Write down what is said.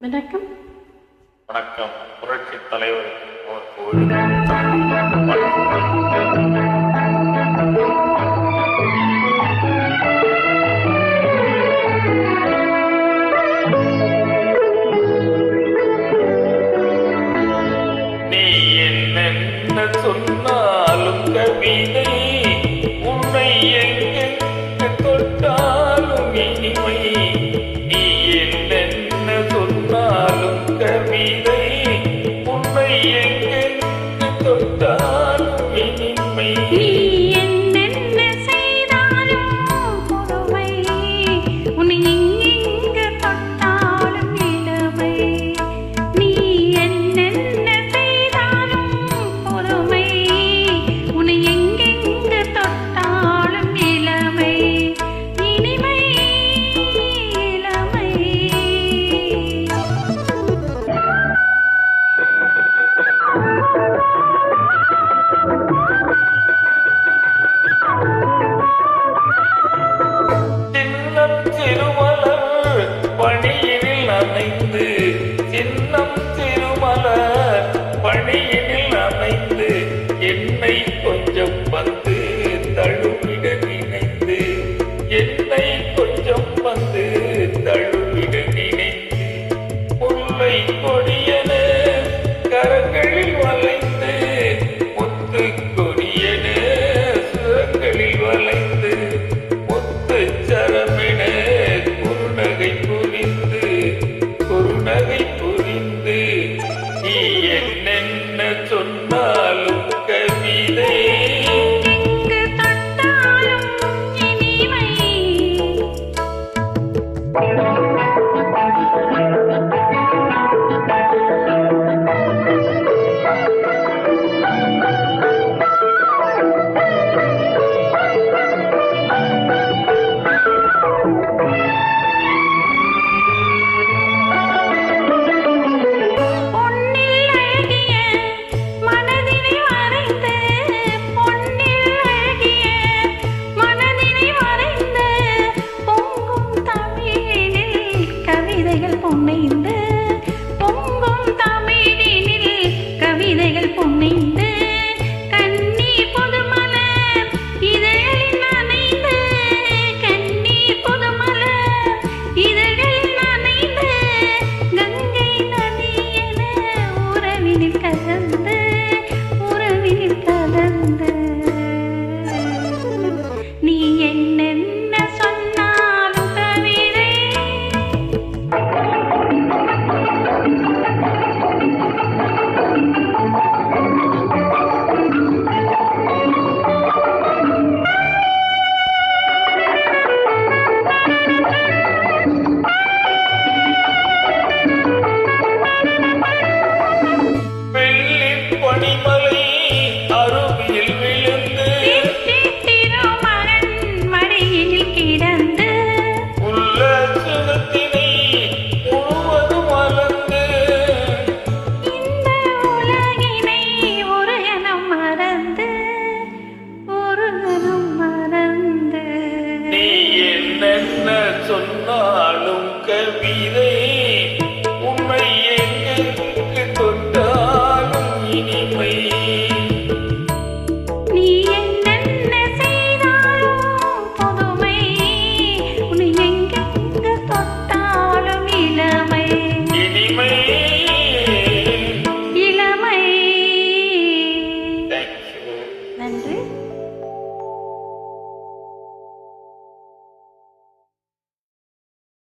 வணக்கம். வணக்கம். புரட்சி தலைவர் அவர் நீ என்ன சொன்னாலும் கவிதை, உன்னை எங்கெங்கு தொட்டாலும் இனிமை. நீ என்ன சொன்னாலும் கவிதை, உன்னை எங்கெங்கு தொட்டாலும் இனிமை. சின்னம் திருமலர் பணியினில் அமைந்து என்னை கொஞ்சம் வந்து தழுவிட நினைந்து, என்னை கொஞ்சம் வந்து தழுவிட நினைந்து, முல்லை கொடியன கரங்களில் வளைந்து, முத்து கொடியன சுரங்களில் வளைந்து, முத்து சரமென குறுநகை புரிந்து குறுநகை புரிந்து, நீ என்னென்ன சொன்னாலும் கவிதை. பொங்கும் தமிழினில் கவிதைகள் பொன்னைந்து, கண்ணி புதுமலர் இதழில் நனைந்து, கண்ணி புதுமலர் இதழில் நனைந்து, கங்கை நதியென உறவினில் கலந்து உறவினில் கலந்து, நீ என்னென்ன சொன்னாலும் கவிதை. பனிமலை அருவியில் விழுந்து, திருமகன் மடியில் கிடந்து, உள்ள சுகத்தினை முழுவதும் வளர்ந்து, இந்த உலகினை ஒரு கணம் மறந்து ஒரு கணம் மறந்து, நீ என்னென்ன சொன்னாலும் கவிதை.